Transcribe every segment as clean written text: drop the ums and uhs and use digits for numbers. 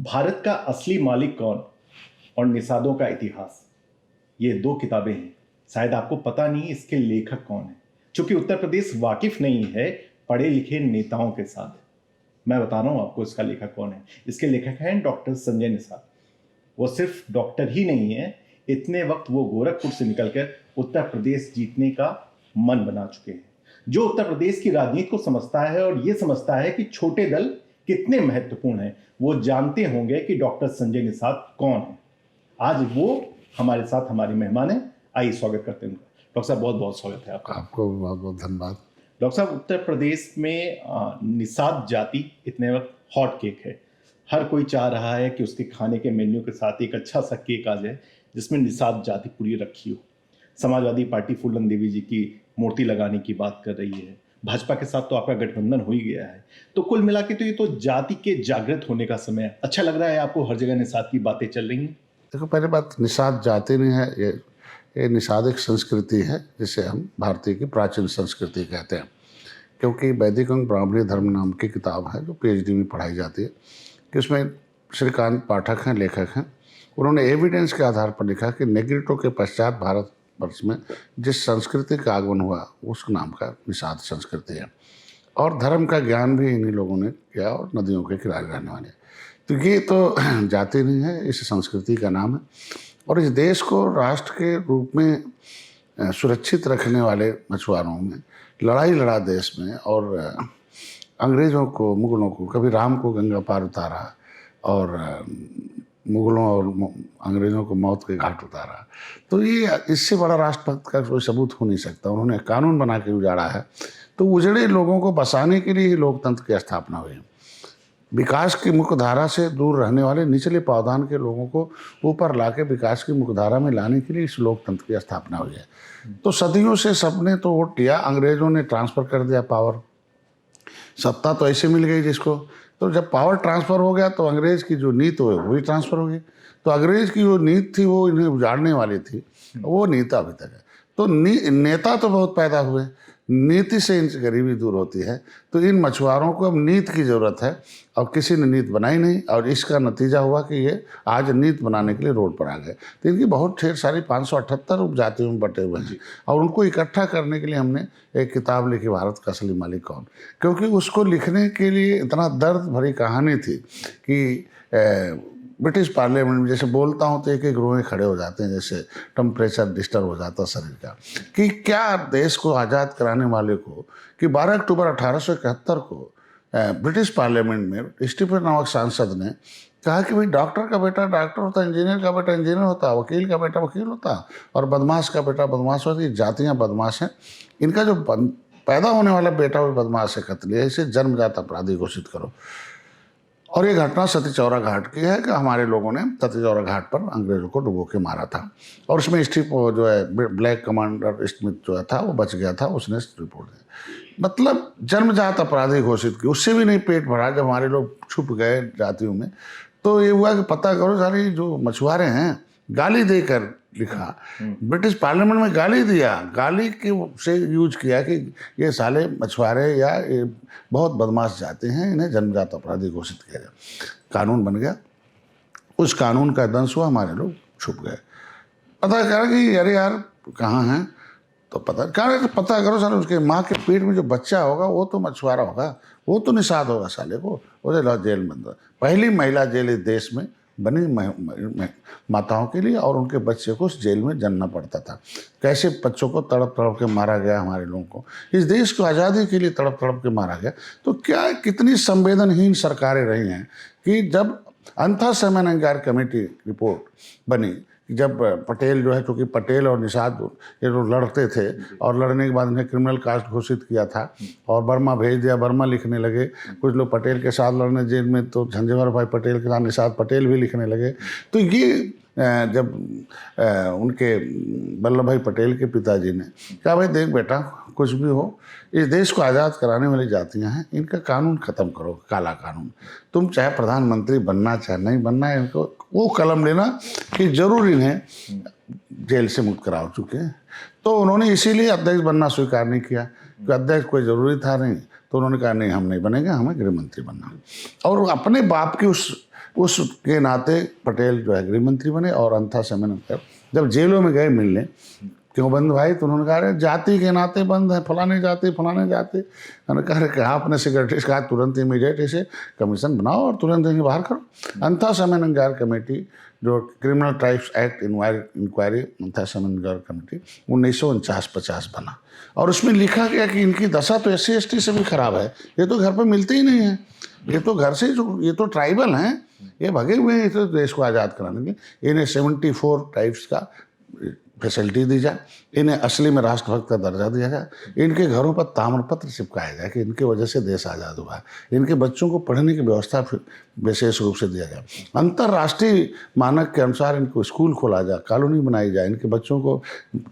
भारत का असली मालिक कौन और निषादों का इतिहास, ये दो किताबें हैं। शायद आपको पता नहीं इसके लेखक कौन है। चूंकि उत्तर प्रदेश वाकिफ नहीं है पढ़े लिखे नेताओं के साथ, मैं बता रहा हूं आपको इसका लेखक कौन है। इसके लेखक हैं डॉक्टर संजय निषाद। वो सिर्फ डॉक्टर ही नहीं है, इतने वक्त वो गोरखपुर से निकलकर उत्तर प्रदेश जीतने का मन बना चुके हैं। जो उत्तर प्रदेश की राजनीति को समझता है और ये समझता है कि छोटे दल कितने महत्वपूर्ण हैं, वो जानते होंगे कि डॉक्टर संजय निषाद कौन है। आज वो हमारे साथ हमारी मेहमान है। आइए स्वागत करते हैं उनका। डॉक्टर साहब बहुत बहुत स्वागत है आपका। आपको बहुत बहुत धन्यवाद। डॉक्टर साहब, उत्तर प्रदेश में निषाद जाति इतने वक्त हॉट केक है। हर कोई चाह रहा है कि उसके खाने के मेन्यू के साथ एक अच्छा सा केक आ जाए जिसमें निषाद जाति पूरी रखी हो। समाजवादी पार्टी फूलन देवी जी की मूर्ति लगाने की बात कर रही है। भाजपा के साथ तो आपका गठबंधन हो ही गया है। तो कुल मिला के तो ये तो जाति के जागृत होने का समय है। अच्छा लग रहा है आपको, हर जगह निषाद की बातें चल रही हैं। देखो, पहले बात, निषाद जाति नहीं है, ये निषाद एक संस्कृति है जिसे हम भारतीय की प्राचीन संस्कृति कहते हैं। क्योंकि वैदिक एवं ब्राह्मणी धर्म नाम की किताब है जो PhD में पढ़ाई जाती है, कि उसमें श्रीकांत पाठक हैं, लेखक हैं। उन्होंने एविडेंस के आधार पर लिखा कि नेग्रिटो के पश्चात भारतवर्ष में जिस संस्कृति का आगमन हुआ उस नाम का निषाद संस्कृति है। और धर्म का ज्ञान भी इन्हीं लोगों ने किया और नदियों के किनारे रहने वाले। तो ये तो जाति नहीं है, इस संस्कृति का नाम है। और इस देश को राष्ट्र के रूप में सुरक्षित रखने वाले मछुआरों में लड़ाई लड़ा देश में, और अंग्रेज़ों को, मुग़लों को, कभी राम को गंगा पार उतारा और मुग़लों और अंग्रेज़ों को मौत के घाट उतारा। तो ये इससे बड़ा राष्ट्रभक्त का कोई सबूत हो नहीं सकता। उन्होंने कानून बना के उजाड़ा है। तो उजड़े लोगों को बसाने के लिए ही लोकतंत्र की स्थापना हुई। विकास की मुख्यधारा से दूर रहने वाले निचले पावदान के लोगों को ऊपर लाके विकास की मुख्यधारा में लाने के लिए इस लोकतंत्र की स्थापना हुई है। तो सदियों से सबने तो वोट लिया, अंग्रेजों ने ट्रांसफ़र कर दिया पावर। सत्ता तो ऐसे मिल गई जिसको। तो जब पावर ट्रांसफ़र हो गया तो अंग्रेज़ की जो नीति हो वो भी ट्रांसफ़र हो गई। तो अंग्रेज़ की जो नीति थी वो इन्हें उजाड़ने वाली थी, वो नीति अभी तक है। तो नेता तो बहुत पैदा हुए, नीति से इनसे गरीबी दूर होती है। तो इन मछुआरों को अब नीति की ज़रूरत है और किसी ने नीति बनाई नहीं, और इसका नतीजा हुआ कि ये आज नीति बनाने के लिए रोड पर आ गए। तो इनकी बहुत ढेर सारी 578 उपजातियों में बटे हुए हैं, और उनको इकट्ठा करने के लिए हमने एक किताब लिखी, भारत का असली मालिक कौन। क्योंकि उसको लिखने के लिए इतना दर्द भरी कहानी थी कि ब्रिटिश पार्लियामेंट में जैसे बोलता हूँ तो एक एक रोए खड़े हो जाते हैं, जैसे टेम्परेचर डिस्टर्ब हो जाता शरीर का, कि क्या देश को आज़ाद कराने वाले को, कि 12 अक्टूबर 1871 को ब्रिटिश पार्लियामेंट में स्टीफन नामक सांसद ने कहा कि भाई डॉक्टर का बेटा डॉक्टर होता, इंजीनियर का बेटा इंजीनियर होता, वकील का बेटा वकील होता, और बदमाश का बेटा बदमाश होता। ये जातियाँ बदमाश हैं। इनका जो पैदा होने वाला बेटा वो बदमाश है, कतली है, इसे जन्मजात अपराधी घोषित करो। और ये घटना सती चौरा घाट की है कि हमारे लोगों ने सती चौरा घाट पर अंग्रेज़ों को डुबो के मारा था। और उसमें स्ट्रिप जो है ब्लैक कमांडर स्मिथ जो था वो बच गया था, उसने रिपोर्ट दी। मतलब जन्मजात अपराधी घोषित की। उससे भी नहीं पेट भरा जब हमारे लोग छुप गए जातियों में। तो ये हुआ कि पता करो, सारी जो मछुआरे हैं गाली देकर लिखा, ब्रिटिश पार्लियामेंट में गाली दिया, गाली के से यूज किया कि ये साले मछुआरे या ये बहुत बदमाश जाते हैं, इन्हें जन्मजात अपराधी घोषित किया गया। कानून बन गया। उस कानून का दंश हुआ, हमारे लोग छुप गए। पता करा कि अरे यार कहाँ हैं, तो पता करो साले उसके माँ के पेट में जो बच्चा होगा वो तो मछुआरा होगा, वो तो निषाद होगा साले को, उसे लो जेल में दो। पहली महिला जेल इस देश में बनी माताओं के लिए, और उनके बच्चे को उस जेल में जलना पड़ता था। कैसे बच्चों को तड़प तड़प के मारा गया, हमारे लोगों को इस देश को आज़ादी के लिए तड़प तड़प के मारा गया। तो क्या कितनी संवेदनहीन सरकारें रही हैं कि जब अंथा समन्वय कमेटी रिपोर्ट बनी, जब पटेल जो है, क्योंकि पटेल और निषाद ये लोग लड़ते थे, और लड़ने के बाद उन्हें क्रिमिनल कास्ट घोषित किया था और बर्मा भेज दिया। बर्मा लिखने लगे कुछ लोग पटेल के साथ लड़ने जेल में, तो झंझेवर भाई पटेल के साथ निषाद पटेल भी लिखने लगे। तो ये जब उनके वल्लभ भाई पटेल के पिताजी ने कहा, भाई देख बेटा, कुछ भी हो, इस देश को आज़ाद कराने वाली जातियां हैं, इनका कानून ख़त्म करो, काला कानून। तुम चाहे प्रधानमंत्री बनना चाहे नहीं बनना है, इनको वो कलम लेना कि जरूर इन्हें जेल से मुक्त करा चुके हैं। तो उन्होंने इसीलिए अध्यक्ष बनना स्वीकार नहीं किया, कि अध्यक्ष कोई ज़रूरी था नहीं। तो उन्होंने कहा नहीं, हम नहीं बनेंगे, हमें गृह मंत्री बनना। और अपने बाप की उस उसके नाते पटेल जो है गृह मंत्री बने और अंथा सेमेनकर जब जेलों में गए मिलने, क्यों बंद भाई, तो उन्होंने कहा अरे जाति के नाते बंद है, फलाने जाति। मैंने कहा कि आपने सेक्रेटरी से कहा तुरंत इमीडिएट इसे कमीशन बनाओ और तुरंत इन्हें बाहर करो। अंथा सेमेनगर कमेटी जो क्रिमिनल ट्राइब्स एक्ट इंक्वायरी अंथा सेमेनगर कमेटी 1949-50 बना और उसमें लिखा गया कि इनकी दशा तो SC/ST से भी खराब है, ये तो घर पे मिलते ही नहीं है, ये तो घर से ये तो ट्राइबल हैं, ये भगे हुए हैं तो देश को आज़ाद कराने के लिए। इन्हें 74 टाइप्स का फैसिलिटी दी जाए, इन्हें असली में राष्ट्रभक्त का दर्जा दिया जाए, इनके घरों पर ताम्रपत्र चिपकाया जाए कि इनकी वजह से देश आज़ाद हुआ है, इनके बच्चों को पढ़ने की व्यवस्था विशेष रूप से दिया जाए, अंतर्राष्ट्रीय मानक के अनुसार इनको स्कूल खोला जाए, कॉलोनी बनाई जाए, इनके बच्चों को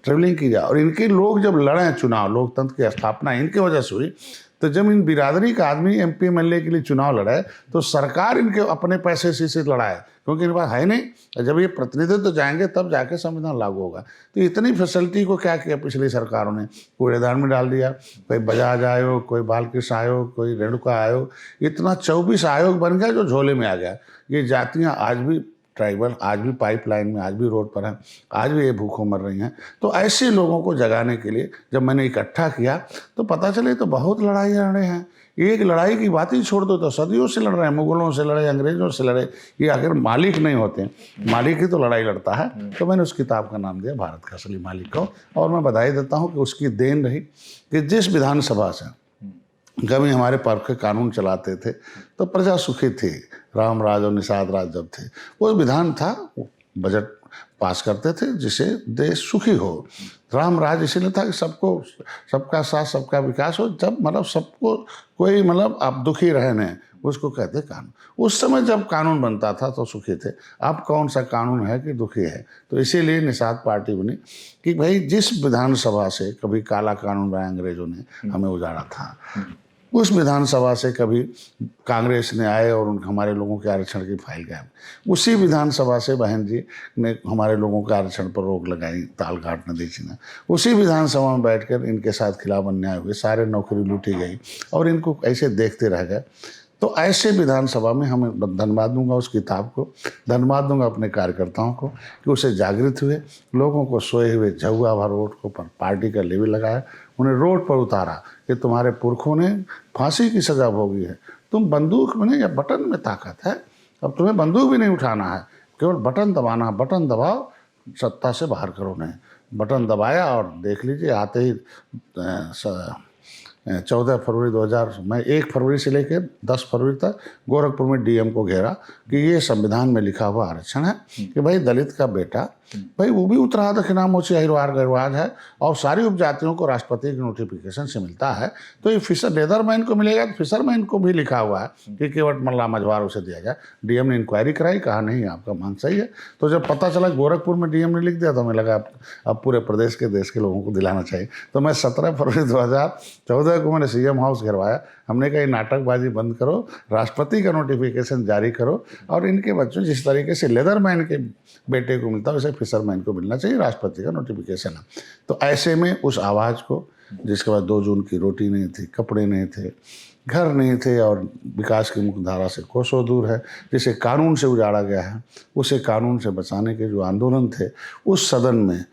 ट्रेवलिंग की जाए। और इनके लोग जब लड़े चुनाव, लोकतंत्र की स्थापना इनकी वजह से हुई, तो जब इन बिरादरी का आदमी MP MLA के लिए चुनाव लड़ाए तो सरकार इनके अपने पैसे से लड़ाए, क्योंकि इनके पास है नहीं। जब ये प्रतिनिधित्व तो जाएंगे तब जाके संविधान लागू होगा। तो इतनी फैसिलिटी को क्या किया पिछली सरकारों ने, कूड़ेदान में डाल दिया, कोई बजाज आयोग, कोई बालकृष्ण आयोग, कोई रेणुका आयोग, इतना 24 आयोग बन गया जो झोले में आ गया। ये जातियाँ आज भी ट्राइबल, आज भी पाइपलाइन में, आज भी रोड पर हैं, आज भी ये भूखों मर रही हैं। तो ऐसे लोगों को जगाने के लिए जब मैंने इकट्ठा किया तो पता चले तो बहुत लड़ाई लड़ रहे हैं। एक लड़ाई की बात ही छोड़ दो तो सदियों से लड़ रहे हैं, मुगलों से लड़े, अंग्रेजों से लड़े। ये आखिर मालिक नहीं होते, मालिक ही तो लड़ाई लड़ता है। तो मैंने उस किताब का नाम दिया भारत का असली मालिक को। और मैं बधाई देता हूँ कि उसकी देन रही कि जिस विधानसभा से कभी हमारे पर्व के कानून चलाते थे तो प्रजा सुखी थी। राम राज और निषाद राज जब थे, वो विधान था, बजट पास करते थे जिससे देश सुखी हो। राम राज इसीलिए था कि सबको, सबका साथ सबका विकास हो। जब मतलब सबको कोई मतलब आप दुखी रहे नहीं, उसको कहते कानून। उस समय जब कानून बनता था तो सुखी थे। अब कौन सा कानून है कि दुखी है? तो इसीलिए निषाद पार्टी बनी कि भाई जिस विधानसभा से कभी काला कानून बनाया अंग्रेजों ने, हमें उजाड़ा था, उस विधानसभा से कभी कांग्रेस ने आए और हमारे लोगों के आरक्षण की फाइल गए, उसी विधानसभा से बहन जी ने हमारे लोगों के आरक्षण पर रोक लगाई तालघाट नदी ने। उसी विधानसभा में बैठकर इनके साथ खिलाफ अन्याय हुए, सारे नौकरी लूटी गई और इनको ऐसे देखते रह गए। तो ऐसे विधानसभा में हमें धन्यवाद दूंगा उस किताब को, धन्यवाद दूंगा अपने कार्यकर्ताओं को कि उसे जागृत हुए, लोगों को सोए हुए झुआ भर रोड को पर पार्टी का लेवी लगाया, उन्हें रोड पर उतारा कि तुम्हारे पुरखों ने फांसी की सजा भोगी है, तुम बंदूक में नहीं, या बटन में ताकत है, अब तुम्हें बंदूक भी नहीं उठाना है, केवल बटन दबाना, बटन दबाओ, सत्ता से बाहर करो। नहीं, बटन दबाया और देख लीजिए आते ही 14 फरवरी 2000 में 1 फरवरी से लेकर 10 फरवरी तक गोरखपुर में DM को घेरा कि ये संविधान में लिखा हुआ आरक्षण है कि भाई दलित का बेटा, भाई वो भी उत्तरार्ध के नाम से अहिरवाज है और सारी उपजातियों को राष्ट्रपति के नोटिफिकेशन से मिलता है। तो ये लेदरमैन को मिलेगा, तो फिशरमैन को भी लिखा हुआ है कि केवट मल्ला मझवार उसे दिया जाए। DM ने इंक्वायरी कराई, कहा नहीं आपका मांग सही है। तो जब पता चला गोरखपुर में DM ने लिख दिया तो हमें लगा अब पूरे प्रदेश के देश के लोगों को दिलाना चाहिए। तो मैं 17 फरवरी 2014 को मैंने CM हाउस घेरवाया। हमने कहा नाटकबाजी बंद करो, राष्ट्रपति का नोटिफिकेशन जारी करो और इनके बच्चों जिस तरीके से लेदरमैन के बेटे को मिलता है वैसे फिशरमैन को मिलना चाहिए, राष्ट्रपति का नोटिफिकेशन है। तो ऐसे में उस आवाज़ को, जिसके बाद 2 जून की रोटी नहीं थी, कपड़े नहीं थे, घर नहीं थे और विकास की मुख्य धारा से कोसों दूर है, जिसे कानून से उजाड़ा गया है, उसे कानून से बचाने के जो आंदोलन थे, उस सदन में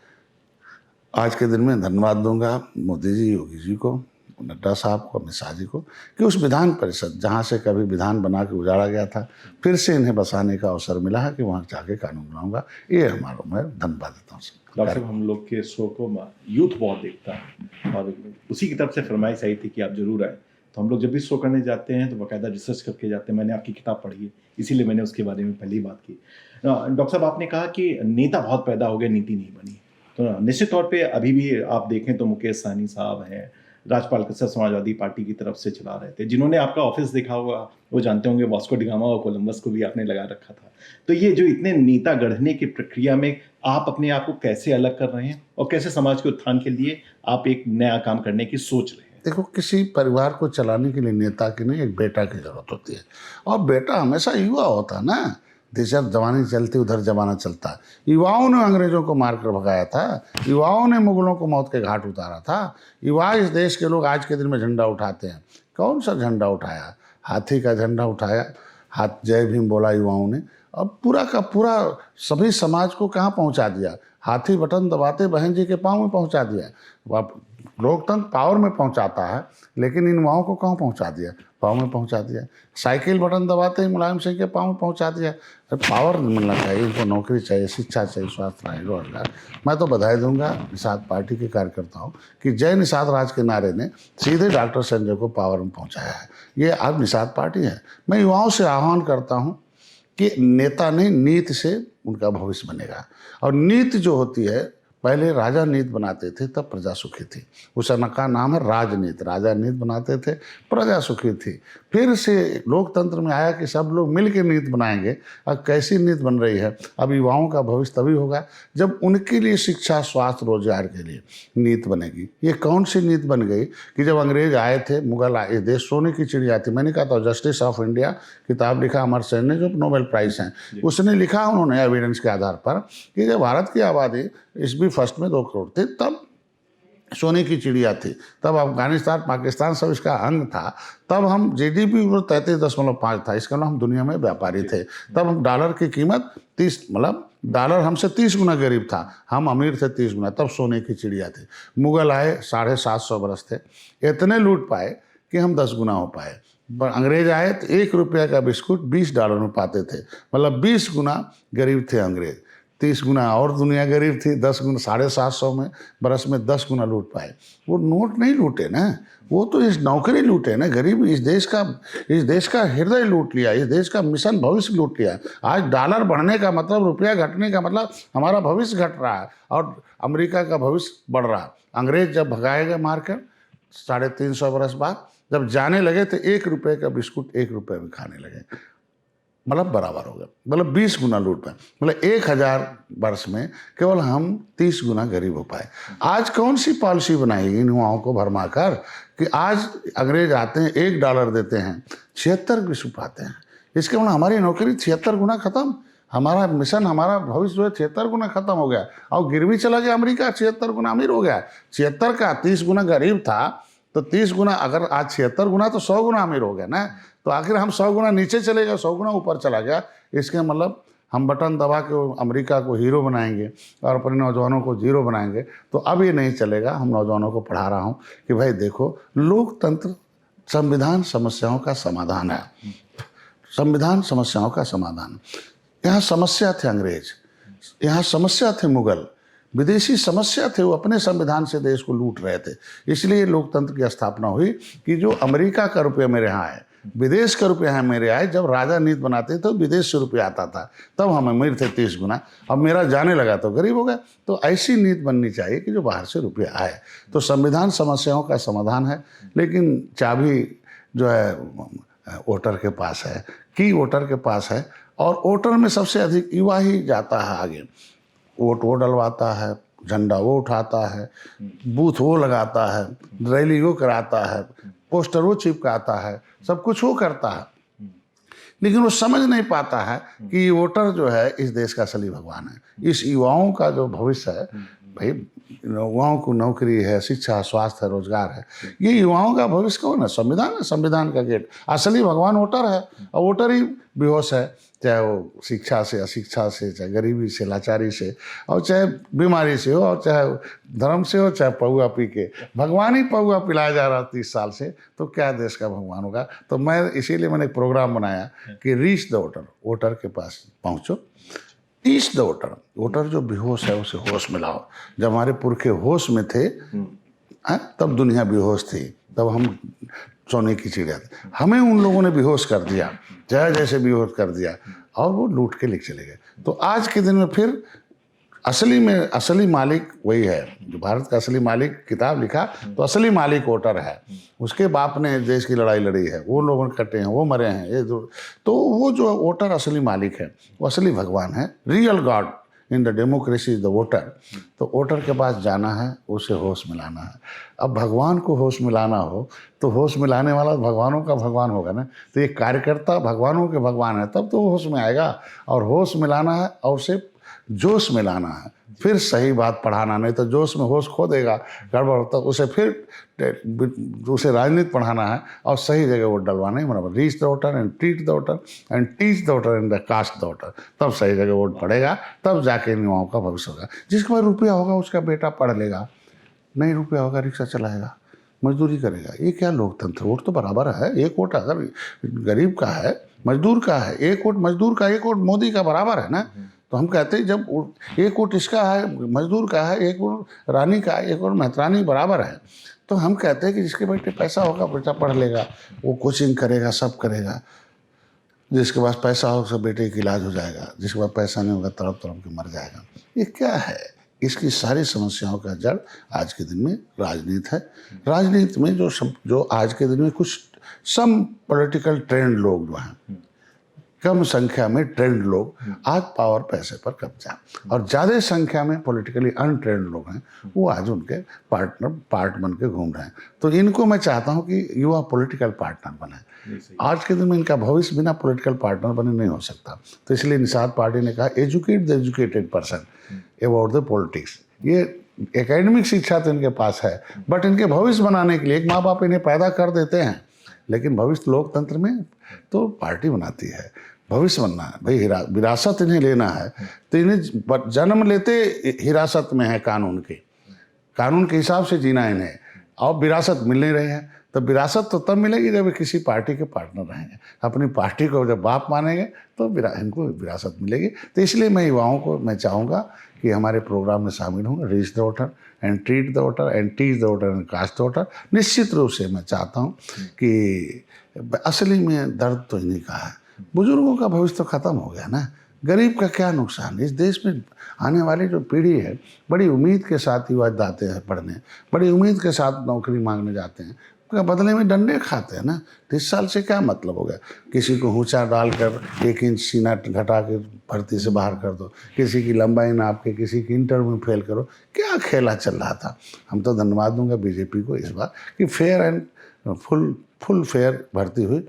आज के दिन में धन्यवाद दूंगा मोदी जी, योगी जी को, नड्डा साहब को, अमित शाह जी को कि उस विधान परिषद जहाँ से कभी विधान बना के उजाड़ा गया था, फिर से इन्हें बसाने का अवसर मिला है कि वहाँ जाके कानून बनाऊंगा। ये हमारा मैं धन्यवाद देता हूँ। डॉक्टर साहब, हम लोग के शो को यूथ बहुत देखता है और उसी की तरफ से फरमाइश आई थी कि आप जरूर आए। तो हम लोग जब भी शो करने जाते हैं तो बाकायदा रिसर्च करके जाते हैं। मैंने आपकी किताब पढ़ी है, इसीलिए मैंने उसके बारे में पहले ही बात की। डॉक्टर साहब, आपने कहा कि नेता बहुत पैदा हो गए, नीति नहीं बनी। तो निश्चित तौर पर अभी भी आप देखें तो मुकेश सहनी साहब हैं, राजपाल कसर समाजवादी पार्टी की तरफ से चला रहे थे। जिन्होंने आपका ऑफिस देखा होगा वो जानते होंगे वास्को डिगामा और कोलंबस को भी आपने लगा रखा था। तो ये जो इतने नेता गढ़ने की प्रक्रिया में आप अपने आप को कैसे अलग कर रहे हैं और कैसे समाज के उत्थान के लिए आप एक नया काम करने की सोच रहे हैं? देखो, किसी परिवार को चलाने के लिए नेता की नहीं, एक बेटा की जरूरत होती है और बेटा हमेशा युवा होता है ना। जिधर जवानी चलती उधर जमाना चलता है। युवाओं ने अंग्रेजों को मारकर भगाया था, युवाओं ने मुगलों को मौत के घाट उतारा था। युवा इस देश के लोग आज के दिन में झंडा उठाते हैं। कौन सा झंडा उठाया? हाथी का झंडा उठाया, हाथ जय भीम बोला युवाओं ने, अब पूरा का पूरा सभी समाज को कहाँ पहुँचा दिया, हाथी बटन दबाते बहन जी के पाँव में पहुँचा दिया। लोकतंत्र पावर में पहुँचाता है, लेकिन इन युवाओं को कहाँ पहुँचा दिया, पाँव में पहुँचा दिया। साइकिल बटन दबाते ही मुलायम सिंह के पाँव में पहुँचा दिया। पावर मिलना चाहिए, इनको नौकरी चाहिए, शिक्षा चाहिए, स्वास्थ्य चाहिए, रोजगार। मैं तो बधाई दूंगा निषाद पार्टी के कार्यकर्ताओं कि जय निषाद राज के नारे ने सीधे डॉक्टर संजय को पावर में पहुँचाया है। ये आज निषाद पार्टी है। मैं युवाओं से आह्वान करता हूँ कि नेता नहीं, नीति से उनका भविष्य बनेगा। और नीति जो होती है, पहले राजा नीति बनाते थे तब प्रजा सुखी थी, उस का नाम है राजनीति। राजा नीति बनाते थे, प्रजा सुखी थी। फिर से लोकतंत्र में आया कि सब लोग मिल के नीति बनाएंगे। अब कैसी नीति बन रही है, अब युवाओं का भविष्य तभी होगा जब उनके लिए शिक्षा, स्वास्थ्य, रोजगार के लिए नीति बनेगी। ये कौन सी नीति बन गई कि जब अंग्रेज आए थे, मुगल आए, देश सोने की चिड़िया थी। मैंने कहा था जस्टिस ऑफ इंडिया किताब लिखा अमर सेन ने, जो नोबेल प्राइज हैं, उसने लिखा उन्होंने एविडेंस के आधार पर कि जब भारत की आबादी ईस्वी फर्स्ट में 2 करोड़ थी, तब सोने की चिड़िया थी, तब अफगानिस्तान, पाकिस्तान सब इसका अंग था, तब हम जीडीपी 33.5 था, इसका मतलब हम दुनिया में व्यापारी थे। तब हम डॉलर की कीमत 30, मतलब डॉलर हमसे 30 गुना गरीब था, हम अमीर थे 30 गुना, तब सोने की चिड़िया थी। मुगल आए, 750 बरस थे, इतने लूट पाए कि हम 10 गुना हो पाए। अंग्रेज आए तो $1 का बिस्कुट $20 में पाते थे, मतलब 20 गुना गरीब थे अंग्रेज। 30 गुना और दुनिया गरीब थी, 10 गुना, 750 में बरस में 10 गुना लूट पाए। वो नोट नहीं लूटे ना, वो तो इस नौकरी लूटे ना। गरीब इस देश का हृदय लूट लिया, इस देश का मिशन भविष्य लूट लिया। आज डॉलर बढ़ने का मतलब, रुपया घटने का मतलब हमारा भविष्य घट रहा है और अमेरिका का भविष्य बढ़ रहा है। अंग्रेज जब भगाएगा मारकर 350 बरस बाद, जब जाने लगे तो $1 का बिस्कुट $1 में खाने लगे, मतलब बराबर हो गया, मतलब 20 गुना लूट पाए। मतलब 1000 वर्ष में केवल हम 30 गुना गरीब हो पाए। आज कौन सी पॉलिसी बनाएगी इन युवाओं को भरमा कर कि आज अंग्रेज आते हैं, $1 देते हैं, 76 विश्व पाते हैं। इसके मतलब हमारी नौकरी 76 गुना खत्म, हमारा मिशन, हमारा भविष्य जो है 76 गुना खत्म हो गया। और गिरवी चला गया अमेरिका, 76 गुना अमीर हो गया। 76 का 30 गुना गरीब था, तो 30 गुना, अगर आज 76 गुना तो 100 गुना अमीर हो गया ना। तो आखिर हम 100 गुना नीचे चले गए, 100 गुना ऊपर चला गया। इसके मतलब हम बटन दबा के अमेरिका को हीरो बनाएंगे और अपने नौजवानों को जीरो बनाएंगे, तो अब ये नहीं चलेगा। हम नौजवानों को पढ़ा रहा हूँ कि भाई देखो, लोकतंत्र संविधान समस्याओं का समाधान है, संविधान समस्याओं का समाधान। यहाँ समस्या थे अंग्रेज, यहाँ समस्या थे मुगल, विदेशी समस्या थे, वो अपने संविधान से देश को लूट रहे थे। इसलिए लोकतंत्र की स्थापना हुई कि जो अमेरिका का रुपया मेरे यहाँ आए, विदेश का रुपया यहाँ मेरे आए। जब राजा नीति बनाते थे तो विदेश से रुपया आता था, तब हम अमीर थे 30 गुना, अब मेरा जाने लगा तो गरीब हो गया। तो ऐसी नीति बननी चाहिए कि जो बाहर से रुपया आए। तो संविधान समस्याओं का समाधान है, लेकिन चाबी जो है वोटर के पास है, की वोटर के पास है। और वोटर में सबसे अधिक युवा ही जाता है आगे। वोट वो डलवाता है, झंडा वो उठाता है, बूथ वो लगाता है, रैली वो कराता है, पोस्टर वो चिपकाता है, सब कुछ वो करता है। लेकिन वो समझ नहीं पाता है कि वोटर जो है इस देश का असली भगवान है। इस युवाओं का जो भविष्य है, भाई युवाओं को नौकरी है, शिक्षा, स्वास्थ्य है, रोजगार है, ये युवाओं का भविष्य कौन है? संविधान है, संविधान का गेट। असली भगवान वोटर है, और वोटर ही बेहोश है, चाहे वो शिक्षा से, अशिक्षा से, चाहे गरीबी से, लाचारी से, और चाहे बीमारी से हो, और चाहे धर्म से हो, चाहे पौआ पी के। भगवान ही पौआ पिलाया जा रहा 30 साल से, तो क्या देश का भगवान होगा? तो मैं इसीलिए मैंने एक प्रोग्राम बनाया कि रीच द वोटर, वोटर के पास पहुँचो, टीच द वोटर। वोटर जो बेहोश है उसे होश में लाओ। जब हमारे पुरखे होश में थे, तब दुनिया बेहोश थी, तब हम सोने की चिड़िया थी। हमें उन लोगों ने बेहोश कर दिया, जैसे बेहोश कर दिया, और वो लूट के ले चले गए। तो आज के दिन में फिर असली मालिक वही है। जो भारत का असली मालिक किताब लिखा, तो असली मालिक वोटर है। उसके बाप ने देश की लड़ाई लड़ी है, वो लोग कटे हैं, वो मरे हैं, ये तो वो जो वोटर असली मालिक है, वो असली भगवान है। Real God in the democracy is the voter. तो वोटर के पास जाना है, उसे होश मिलाना है। अब भगवान को होश मिलाना हो तो होश मिलाने वाला भगवानों का भगवान होगा ना। तो ये कार्यकर्ता भगवानों के भगवान है, तब तो होश में आएगा। और होश मिलाना है, और उसे जोश में लाना है, फिर सही बात पढ़ाना, नहीं तो जोश में होश खो देगा, गड़बड़ होता, उसे फिर उसे राजनीति पढ़ाना है और सही जगह वोट डलवाना है। बराबर reach the voter and treat the voter and teach the voter and the cast the voter, तब सही जगह वोट पड़ेगा, तब जाके इन युवाओं का भविष्य होगा। जिसके पास रुपया होगा उसका बेटा पढ़ लेगा, नहीं रुपया होगा रिक्शा चलाएगा, मजदूरी करेगा। ये क्या लोकतंत्र? वोट तो बराबर है, एक वोट अगर गरीब का है, मजदूर का है, एक वोट मजदूर का, एक वोट मोदी का बराबर है ना। तो हम कहते हैं जब एक वोट इसका है, मजदूर का है, एक वोट रानी का है, एक वोट मेहतरानी बराबर है, तो हम कहते हैं कि जिसके बेटे पैसा होगा बेटा पढ़ लेगा, वो कोचिंग करेगा, सब करेगा। जिसके पास पैसा होगा उसका बेटे का इलाज हो जाएगा, जिसके पास पैसा नहीं होगा तड़प तड़प के मर जाएगा। ये क्या है? इसकी सारी समस्याओं का जड़ आज के दिन में राजनीति है। राजनीति में जो आज के दिन में कुछ सम पॉलिटिकल ट्रेंड लोग जो हैं, कम संख्या में ट्रेंड लोग आज पावर पैसे पर कब्जा, और ज़्यादा संख्या में पॉलिटिकली अनट्रेंड लोग हैं, वो आज उनके पार्ट बन के घूम रहे हैं। तो इनको मैं चाहता हूं कि युवा पॉलिटिकल पार्टनर बने। आज के दिन में इनका भविष्य बिना पॉलिटिकल पार्टनर बने नहीं हो सकता। तो इसलिए निषाद पार्टी ने कहा educate the educated person about the politics. ये एकेडमिक शिक्षा तो इनके पास है, बट इनके भविष्य बनाने के लिए एक माँ बाप इन्हें पैदा कर देते हैं, लेकिन भविष्य लोकतंत्र में तो पार्टी बनाती है। भविष्य बनना है भाई, विरासत इन्हें लेना है, तो इन्हें जन्म लेते हिरासत में है कानून के हिसाब से जीना इन्हें, और विरासत मिल नहीं रही है। तो विरासत तो तब मिलेगी जब किसी पार्टी के पार्टनर रहेंगे, अपनी पार्टी को जब बाप मानेंगे तो इनको विरासत मिलेगी। तो इसलिए मैं युवाओं को मैं चाहूँगा कि हमारे प्रोग्राम में शामिल हों, reach the voter and treat the voter and teach the voter and cast the voter. निश्चित रूप से मैं चाहता हूँ कि असली में दर्द तो इन्हीं का है। बुजुर्गों का भविष्य तो खत्म हो गया ना, गरीब का क्या नुकसान? इस देश में आने वाली जो पीढ़ी है बड़ी उम्मीद के साथ युवा जाते हैं पढ़ने, बड़ी उम्मीद के साथ नौकरी मांगने जाते हैं, बदले में डंडे खाते हैं ना। तो इस साल से क्या मतलब हो गया? किसी को ऊंचा डालकर 1 इंच सीना घटा के भर्ती से बाहर कर दो, किसी की लंबाई नाप के, किसी की इंटरव्यू में फेल करो, क्या खेला चल रहा था। हम तो धन्यवाद दूंगा बीजेपी को इस बार कि फेयर एंड फुल फेयर भर्ती हुई।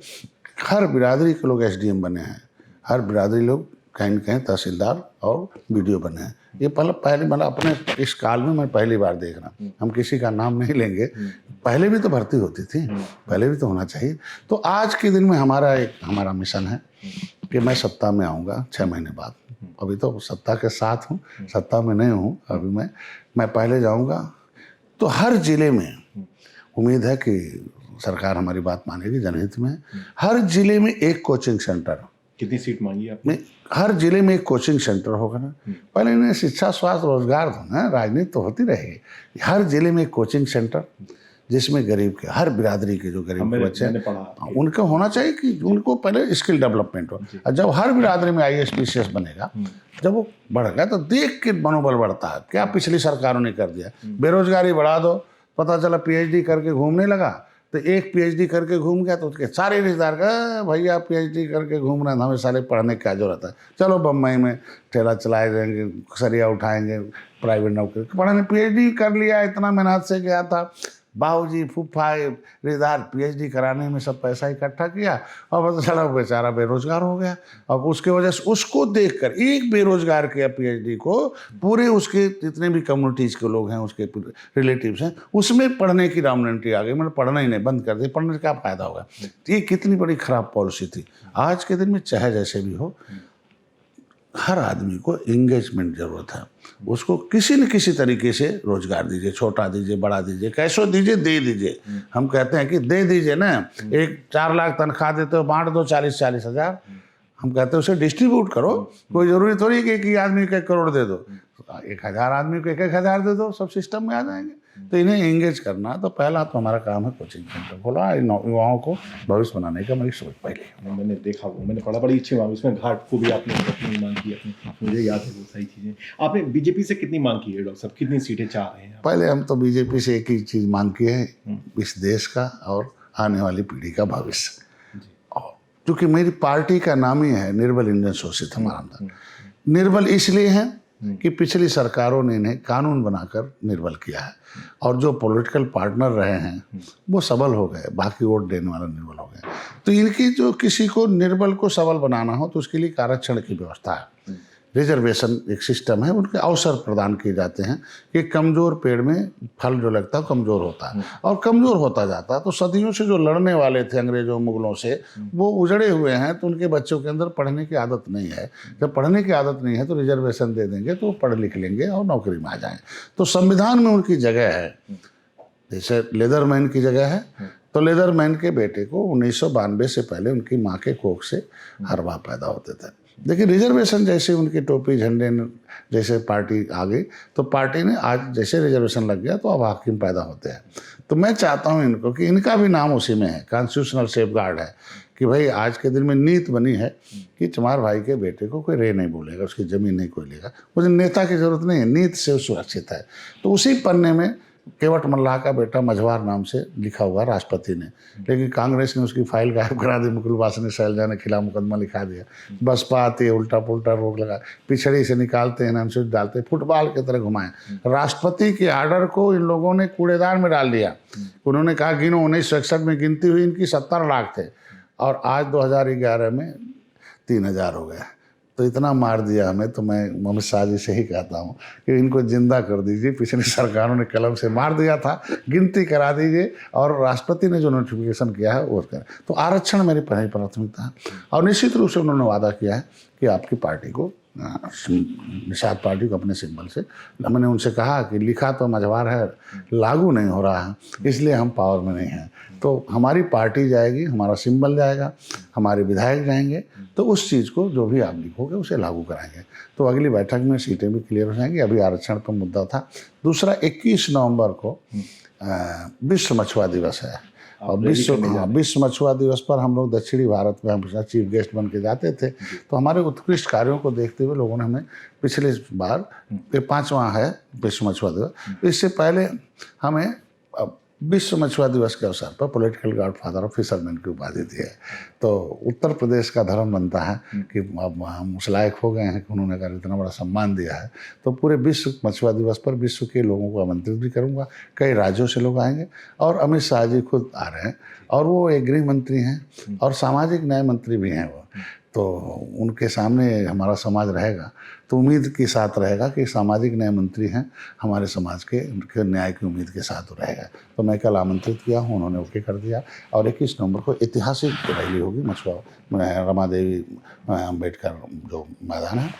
हर बिरादरी के लोग एसडीएम बने हैं, हर बिरादरी लोग कहीं न कहीं तहसीलदार और बीडीओ बने हैं। ये पहले मतलब अपने इस काल में मैं पहली बार देख रहा हूँ। हम किसी का नाम नहीं लेंगे, पहले भी तो भर्ती होती थी, पहले भी तो होना चाहिए। तो आज के दिन में हमारा मिशन है कि मैं सत्ता में आऊँगा 6 महीने बाद। अभी तो सत्ता के साथ हूँ, सत्ता में नहीं हूँ अभी। मैं पहले जाऊँगा तो हर जिले में, उम्मीद है कि सरकार हमारी बात मानेगी, जनहित में, हर जिले में एक कोचिंग सेंटर। कितनी सीट मांगी आपने? हर जिले में एक कोचिंग सेंटर होगा ना। पहले इन्हें शिक्षा, स्वास्थ्य, रोजगार दो ना, राजनीति तो होती रहेगी। हर जिले में एक कोचिंग सेंटर जिसमें गरीब के, हर बिरादरी के जो गरीब के बच्चे हैं उनका होना चाहिए कि उनको पहले स्किल डेवलपमेंट हो। और जब हर बिरादरी में IAS PCS बनेगा, जब वो बढ़ेगा तो देख के मनोबल बढ़ता है। क्या पिछली सरकारों ने कर दिया? बेरोजगारी बढ़ा दो, पता चला PhD करके घूमने लगा, तो एक PhD करके घूम गया तो उसके सारे रिश्तेदार का भैया PhD करके घूम रहे हैं, हमें सारे पढ़ने की क्या जरूरत है, चलो बम्बई में ठेला चलाए जाएंगे, सरिया उठाएंगे, प्राइवेट नौकरी पढ़ने। PhD कर लिया, इतना मेहनत से गया था, बाबूजी फूफा रिश्तेदार PhD कराने में सब पैसा इकट्ठा किया, और पता चला बेचारा बेरोजगार हो गया। अब उसके वजह से उसको देखकर एक बेरोजगार किया PhD को, पूरे उसके जितने भी कम्युनिटीज़ के लोग हैं, उसके रिलेटिव्स हैं, उसमें पढ़ने की डायनेमिटी आ गई। मतलब पढ़ना ही नहीं, बंद कर दिया, पढ़ने से क्या फ़ायदा होगा? ये कितनी बड़ी ख़राब पॉलिसी थी। आज के दिन में चाहे जैसे भी हो, हर आदमी को एंगेजमेंट जरूरत है। उसको किसी न किसी तरीके से रोजगार दीजिए, छोटा दीजिए, बड़ा दीजिए, कैसे दीजिए, दे दीजिए। हम कहते हैं कि दे दीजिए ना, एक 4 लाख तनख्वाह देते हो, बांट दो 40-40 हज़ार। हम कहते हैं उसे डिस्ट्रीब्यूट करो। कोई ज़रूरी थोड़ी कि एक आदमी को 1 करोड़ दे दो, 1000 आदमी को 1-1 हज़ार दे दो, सब सिस्टम में आ जाएंगे। तो इन्हें एंगेज करना, तो पहला तो हमारा काम है कोचिंग सेंटर खोला, युवाओं को भविष्य बनाने का मेरी सोच पहले। मैंने देखा वो, मैंने पढ़ा, बड़ी अच्छी मांग, उसमें घाट को भी आपने कितनी मांग की अपनी, मुझे याद है वो सही चीज़ें। आपने बीजेपी से कितनी मांग की है डॉक्टर साहब, कितनी सीटें चाह रहे हैं? पहले हम तो बीजेपी से एक ही चीज़ मांग की है, इस देश का और आने वाली पीढ़ी का भविष्य। और क्योंकि मेरी पार्टी का नाम ही है निर्बल इंडियन शोषित। हमारा अंदर निर्बल इसलिए है कि पिछली सरकारों ने इन्हें कानून बनाकर निर्बल किया है, और जो पॉलिटिकल पार्टनर रहे हैं वो सबल हो गए, बाकी वोट देने वाला निर्बल हो गए। तो इनकी जो किसी को निर्बल को सबल बनाना हो तो उसके लिए आरक्षण की व्यवस्था है रिजर्वेशन एक सिस्टम है, उनके अवसर प्रदान किए जाते हैं कि कमज़ोर पेड़ में फल जो लगता है कमज़ोर होता है और कमज़ोर होता जाता है। तो सदियों से जो लड़ने वाले थे अंग्रेज़ों मुगलों से, वो उजड़े हुए हैं, तो उनके बच्चों के अंदर पढ़ने की आदत नहीं है। जब पढ़ने की आदत नहीं है तो रिजर्वेशन दे देंगे तो वो पढ़ लिख लेंगे और नौकरी में आ जाएँ। तो संविधान में उनकी जगह है, जैसे लेदरमैन की जगह है। तो लेदरमैन के बेटे को 1992 से पहले उनकी माँ के कोख से हरवाह पैदा होते थे। लेकिन रिजर्वेशन जैसे उनकी टोपी झंडे जैसे पार्टी आ गई, तो पार्टी ने आज जैसे रिजर्वेशन लग गया तो अब हाकिम पैदा होते हैं। तो मैं चाहता हूँ इनको कि इनका भी नाम उसी में है, कॉन्स्टिट्यूशनल सेफगार्ड है कि भाई आज के दिन में नीति बनी है कि चमार भाई के बेटे को कोई रे नहीं बोलेगा, उसकी ज़मीन नहीं कोई लेगा। मुझे नेता की ज़रूरत नहीं है, नीति से सुरक्षित है। तो उसी पन्ने में केवट मल्लाह का बेटा मझवार नाम से लिखा हुआ राष्ट्रपति ने, लेकिन कांग्रेस ने उसकी फाइल गायब करा दी, मुकुल वासनिक शैलजा ने खिलाफ मुकदमा लिखा दिया। बसपा आती है उल्टा पुल्टा रोक लगा, पिछड़ी से निकालते हैं, अनुसूचित डालते हैं, फुटबॉल की तरह घुमाएं। राष्ट्रपति के आर्डर को इन लोगों ने कूड़ेदान में डाल दिया। उन्होंने कहा गिनो, 1961 में गिनती हुई इनकी 70 लाख थे और आज 2011 में 3000 हो गए। तो इतना मार दिया हमें। तो मैं मोहम्मद शाह जी से ही कहता हूँ कि इनको जिंदा कर दीजिए, पिछली सरकारों ने कलम से मार दिया था, गिनती करा दीजिए और राष्ट्रपति ने जो नोटिफिकेशन किया है वो करें। तो आरक्षण मेरी पहली प्राथमिकता है और निश्चित रूप से उन्होंने वादा किया है कि आपकी पार्टी को, निषाद पार्टी को अपने सिंबल से, मैंने उनसे कहा कि लिखा तो मझवार है, लागू नहीं हो रहा है, इसलिए हम पावर में नहीं हैं। तो हमारी पार्टी जाएगी, हमारा सिंबल जाएगा, हमारे विधायक जाएंगे, तो उस चीज़ को जो भी आप लिखोगे उसे लागू कराएंगे। तो अगली बैठक में सीटें भी क्लियर हो जाएंगी। अभी आरक्षण पर मुद्दा था। दूसरा 21 नवंबर को विश्व मछुआ दिवस है और विश्व मछुआ दिवस पर हम लोग दक्षिणी भारत में हमेशा चीफ गेस्ट बन के जाते थे। तो हमारे उत्कृष्ट कार्यों को देखते हुए लोगों ने हमें पिछले बार, ये 5वां है विश्व मछुआ दिवस, इससे पहले हमें विश्व मछुआ दिवस के अवसर पर पॉलिटिकल गॉडफादर ऑफ फिशरमैन की उपाधि दी है। तो उत्तर प्रदेश का धर्म बनता है कि अब हम उस लायक हो गए हैं कि उन्होंने अगर इतना बड़ा सम्मान दिया है तो पूरे विश्व मछुआ दिवस पर विश्व के लोगों को आमंत्रित भी करूंगा। कई राज्यों से लोग आएंगे और अमित शाह जी खुद आ रहे हैं और वो एक गृह मंत्री हैं और सामाजिक न्याय मंत्री भी हैं वो। तो उनके सामने हमारा समाज रहेगा तो उम्मीद के साथ रहेगा कि सामाजिक न्याय मंत्री हैं हमारे समाज के, उनके न्याय की उम्मीद के साथ रहेगा। तो मैं कल आमंत्रित किया हूँ, उन्होंने ओके कर दिया और 21 नवंबर को ऐतिहासिक रैली होगी मछुआ रमा देवी अम्बेडकर जो मैदान है।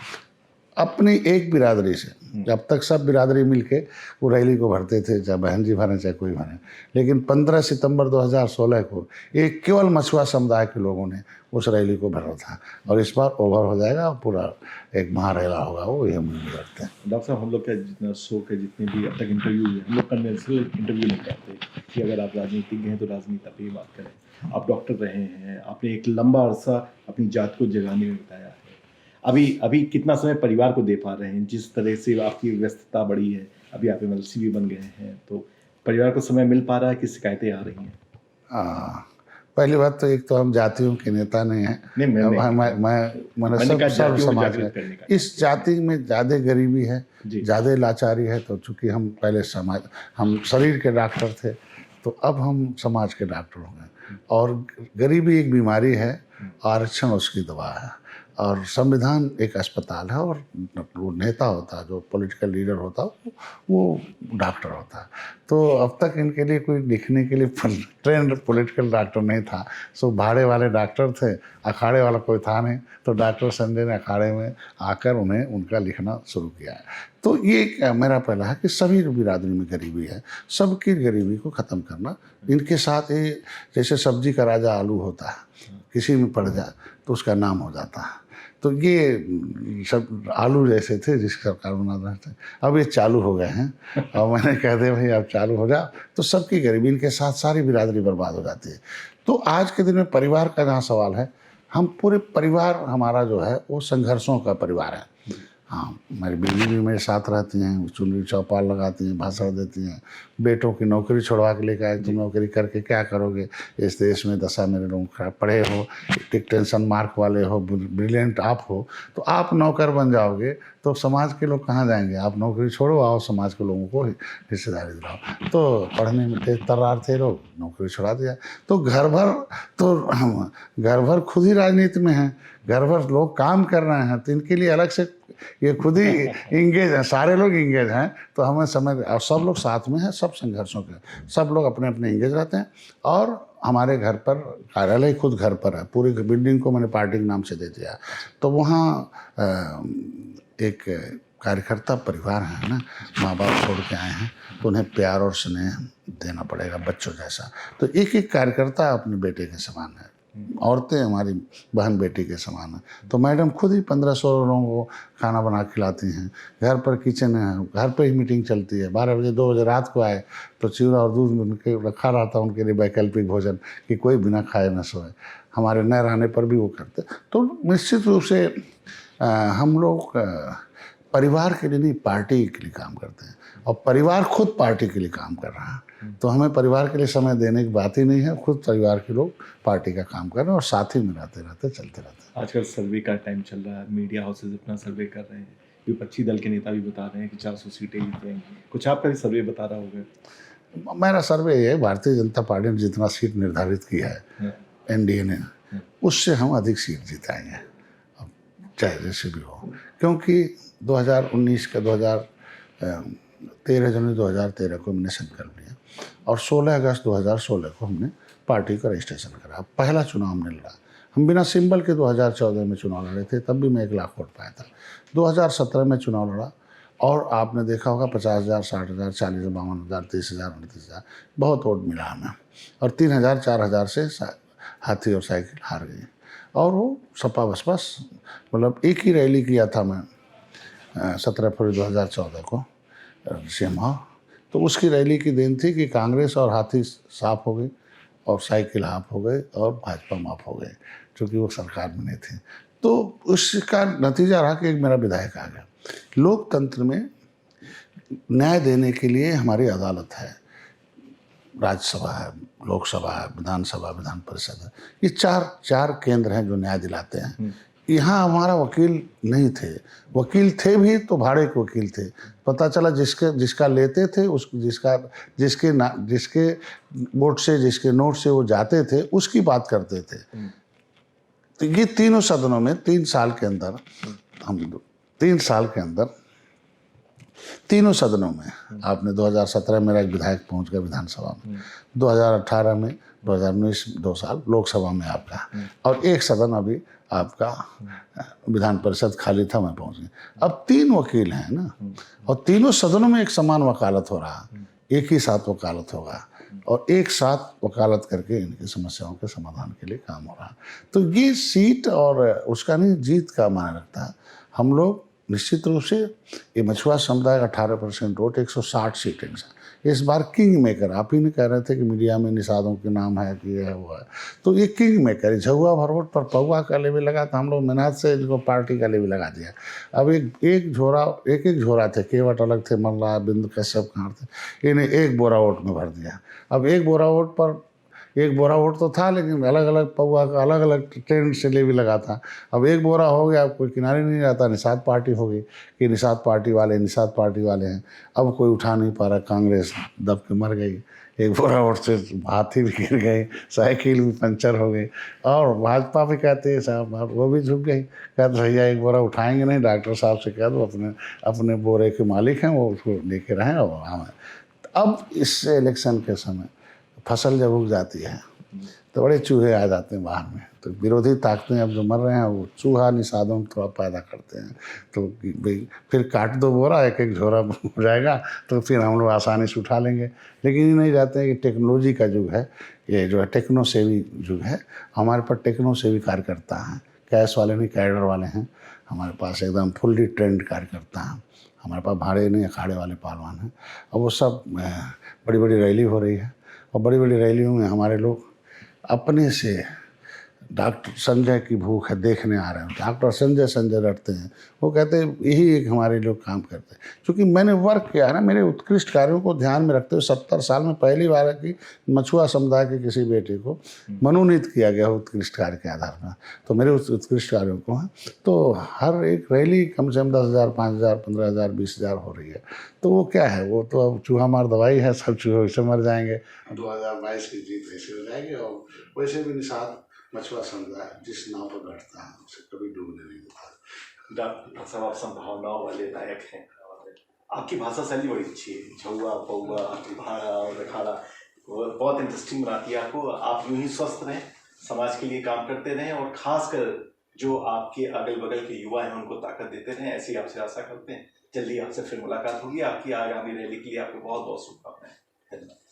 अपनी एक बिरादरी से, अब तक सब बिरादरी मिलके वो रैली को भरते थे, चाहे बहन जी भरें चाहे कोई भरें, लेकिन 15 सितंबर 2016 को एक केवल मछुआ समुदाय के लोगों ने उस रैली को भरा था और इस बार ओवर हो जाएगा, पूरा एक महारैला होगा, वो ये हम रखते हैं। डॉक्टर साहब, हम लोग का जितना शो के जितने भी अब तक इंटरव्यू हुए, हम लोग कन्वेंशनल इंटरव्यू नहीं करते कि अगर आप राजनीतिज्ञ हैं तो राजनीति पे ही बात करें। आप डॉक्टर रहे हैं, आपने एक लंबा अरसा अपनी जात को जगाने में बिताया है। अभी कितना समय परिवार को दे पा रहे हैं? जिस तरह से आपकी व्यस्तता बढ़ी है, अभी आप एमएलसी भी बन गए हैं, तो परिवार को समय मिल पा रहा है कि शिकायतें आ रही हैं? पहली बात तो एक तो हम जातियों के नेता नहीं हैं। मैं सब समाज में, इस जाति में ज़्यादा गरीबी है, ज़्यादा लाचारी है। तो चूँकि हम पहले समाज, हम शरीर के डॉक्टर थे तो अब हम समाज के डॉक्टर हो गए। और गरीबी एक बीमारी है, आरक्षण उसकी दवा है और संविधान एक अस्पताल है और वो नेता होता है, जो पॉलिटिकल लीडर होता है वो डॉक्टर होता है। तो अब तक इनके लिए कोई लिखने के लिए ट्रेंड पॉलिटिकल डॉक्टर नहीं था, सो भाड़े वाले डॉक्टर थे, अखाड़े वाला कोई था नहीं। तो डॉक्टर संजय ने अखाड़े में आकर उन्हें उनका लिखना शुरू किया है। तो ये मेरा पहला है कि सभी बिरादरी में गरीबी है, सबकी गरीबी को ख़त्म करना। इनके साथ ये जैसे सब्जी का राजा आलू होता है, किसी में पड़ जाए तो उसका नाम हो जाता है। तो ये सब आलू जैसे थे जिसकी सरकार बना रहे थे, अब ये चालू हो गए हैं और मैंने कह दिया भाई आप चालू हो जाओ, तो सबकी गरीबी, इनके साथ सारी बिरादरी बर्बाद हो जाती है। तो आज के दिन में परिवार का जहाँ सवाल है, हम पूरे परिवार, हमारा जो है वो संघर्षों का परिवार है। हाँ, मेरी बीवी भी मेरे साथ रहती हैं, चुनरी चौपाल लगाती हैं, भाषण देती हैं, बेटों की नौकरी छुड़वा के लेकर आए, तुम नौकरी करके क्या करोगे, इस देश में दशा मेरे लोग खराब, पढ़े हो, टेंशन मार्क वाले हो, ब्रिलियंट आप हो, तो आप नौकर बन जाओगे तो समाज के लोग कहाँ जाएंगे? आप नौकरी छोड़ो, आओ समाज के लोगों को हिस्सेदारी दिलाओ। तो पढ़ने में तेज तर्रार थे लोग, नौकरी छुड़ा दिया। तो घर भर खुद ही राजनीति में हैं, घर भर लोग काम कर रहे हैं, तो इनके लिए अलग से ये खुद ही इंगेज हैं, सारे लोग इंगेज हैं। तो हमें समय, और सब लोग साथ में हैं, सब संघर्षों के, सब लोग अपने अपने इंगेज रहते हैं। और हमारे घर पर कार्यालय खुद घर पर है, पूरी बिल्डिंग को मैंने पार्टी के नाम से दे दिया। तो वहाँ एक कार्यकर्ता परिवार है ना, माँ बाप छोड़ के आए हैं, तो उन्हें प्यार और स्नेह देना पड़ेगा बच्चों जैसा। तो एक एक कार्यकर्ता अपने बेटे के समान है, औरतें हमारी बहन बेटी के समान है। तो मैडम खुद ही 1500 लोगों को खाना बना खिलाती हैं। घर पर किचन है, घर पर ही मीटिंग चलती है। 12 बजे 2 बजे रात को आए तो चिवड़ा और दूध उनके रखा रहता उनके लिए वैकल्पिक भोजन, कि कोई बिना खाए न सोए। हमारे न रहने पर भी वो करते। तो निश्चित रूप से हम लोग परिवार के लिए नहीं, पार्टी के लिए काम करते हैं, और परिवार खुद पार्टी के लिए काम कर रहा है। तो हमें परिवार के लिए समय देने की बात ही नहीं है, खुद परिवार के लोग पार्टी का काम कर रहे हैं और साथ ही में रहते रहते चलते रहते हैं। आजकल सर्वे का टाइम चल रहा है, मीडिया हाउसेज अपना सर्वे कर रहे हैं, विपक्षी दल के नेता भी बता रहे हैं कि 400 सीटें जीत जाएंगी। कुछ आपका भी सर्वे बता रहा होगा? मेरा सर्वे ये है, भारतीय जनता पार्टी ने जितना सीट निर्धारित किया है एनडीए ने, उससे हम अधिक सीट जिताएंगे, अब चाहे जैसे भी हो। क्योंकि 2019 का 13 जनवरी 2013 को हमने संकल्प लिया, और 16 अगस्त 2016 को हमने पार्टी का रजिस्ट्रेशन करा। पहला चुनाव हमने लड़ा, हम बिना सिंबल के 2014 में चुनाव लड़े थे, तब भी मैं 1 लाख वोट पाया था। 2017 में चुनाव लड़ा, और आपने देखा होगा 50,000, 60,000, 40,000, 52,000, 30,000, 29,000 बहुत वोट मिला हमें, और 3,000, 4,000 से हाथी और साइकिल हार गई। और वो सपा बसपा, मतलब एक ही रैली किया था मैं 17 फरवरी 2014 को सिमहा। तो उसकी रैली की देन थी कि कांग्रेस और हाथी साफ हो गई, और साइकिल हाफ हो गए, और भाजपा माफ हो गए, क्योंकि वो सरकार में नहीं थी। तो उसका नतीजा रहा कि एक मेरा विधायक आ गया। लोकतंत्र में न्याय देने के लिए हमारी अदालत है, राज्यसभा है, लोकसभा है, विधानसभा, विधान परिषद है। ये चार केंद्र हैं जो न्याय दिलाते हैं। यहाँ हमारा वकील नहीं थे, वकील थे भी तो भाड़े के वकील थे। पता चला जिसका लेते थे, जिसके वोट से, जिसके नोट से वो जाते थे, उसकी बात करते थे। तो ये तीनों सदनों में 3 साल के अंदर, हम 3 साल के अंदर तीनों सदनों में, आपने 2017 मेरा एक विधायक पहुंच गया विधानसभा में, 2018 में, 2019 2 साल लोकसभा में आपका, और एक सदन अभी आपका विधान परिषद खाली था, मैं पहुंच गया। अब 3 वकील हैं ना, और तीनों सदनों में एक समान वकालत हो रहा, एक ही साथ वकालत होगा, और एक साथ वकालत करके इनकी समस्याओं के समाधान के लिए काम हो रहा। तो ये सीट और उसका नहीं, जीत का मायने रखता है। हम लोग निश्चित रूप से, ये मछुआ समुदाय का 18% वोट, 160 सीटें हैं इस बार किंग मेकर। आप ही ने कह रहे थे कि मीडिया में निषादों के नाम है कि यह हुआ है, तो ये किंग मेकर झुआ भर वोट पर पौवा का लेवी लगा था। हम लोग मेहनत से इसको पार्टी का लेवी लगा दिया। अब एक झोरा थे, केवट अलग थे, मल्ला बिंद कश्यप कहाँ थे, इन्हें 1 बोरा वोट में भर दिया। अब 1 बोरा वोट पर 1 बोरा वोट तो था, लेकिन अलग अलग पौवा का अलग अलग ट्रेंड से लेवी लगा था। अब 1 बोरा हो गया, अब कोई किनारे नहीं रहता, निषाद पार्टी हो गई कि निषाद पार्टी वाले हैं। अब कोई उठा नहीं पा रहा, कांग्रेस दब के मर गई। 1 बोरा वोट से हाथी भी गिर गए, साइकिल भी पंचर हो गई, और भाजपा भी कहते हैं साहब, वो भी झुक गई। कहते भैया 1 बोरा उठाएंगे नहीं, डॉक्टर साहब से कह दो अपने बोरे के मालिक हैं, वो उसको लेके रहें। और हमें अब इस इलेक्शन के समय फसल जब उग जाती है तो बड़े चूहे आ जाते हैं बाहर में। तो विरोधी ताकतें अब जो मर रहे हैं, वो चूहा निषादों में थोड़ा पैदा करते हैं। तो भाई फिर काट दो बोरा, 1 झोरा हो जाएगा, तो फिर हम लोग आसानी से उठा लेंगे। लेकिन ये नहीं जाते हैं कि टेक्नोलॉजी का युग है, ये जो है टेक्नो सेवी युग है। हमारे पास टेक्नो सेवी कार्यकर्ता हैं, कैश वाले नहीं, कैडर वाले हैं हमारे पास, एकदम फुल्ली ट्रेंड कार्यकर्ता हैं हमारे पास। भाड़े नहीं, अखाड़े वाले पहलवान हैं। और वो सब बड़ी बड़ी रैली हो रही है, और बड़ी बड़ी रैलियों में हमारे लोग अपने से, डॉक्टर संजय की भूख है देखने आ रहे हैं, डॉक्टर संजय रटते हैं। वो कहते हैं यही एक हमारे लोग काम करते हैं। क्योंकि मैंने वर्क किया है ना, मेरे उत्कृष्ट कार्यों को ध्यान में रखते हुए 70 साल में पहली बार है कि मछुआ समुदाय के किसी बेटे को मनोनीत किया गया उत्कृष्ट कार्य के आधार पर। तो मेरे उस उत्कृष्ट कार्यों को है, तो हर एक रैली कम से कम 10,000, 5,000, 15,000, 20,000 हो रही है। तो वो क्या है, वो तो अब चूहा मार दवाई है, सब चूहे वैसे मर जाएंगे। 2022 की जीत ऐसे हो जाएगी। और वैसे भी निषाद मछुआ समुदाय जिस नाव पर बैठता है उसे कभी डूबने नहीं देता। डॉक्टर साहब आप संभावनाओं वाले नायक हैं। आपकी भाषा शैली बड़ी अच्छी है, झौआ पौआ भाड़ा और अखाड़ा, वो बहुत इंटरेस्टिंग बनाती है आपको। आप यूं ही स्वस्थ रहें, समाज के लिए काम करते रहें और खासकर जो आपके अगल बगल के युवा हैं उनको ताकत देते रहें, ऐसी आपसे आशा करते हैं। जल्दी आपसे फिर मुलाकात होगी। आपकी आगामी रैली के लिए आपको बहुत बहुत शुभकामनाएं। धन्यवाद।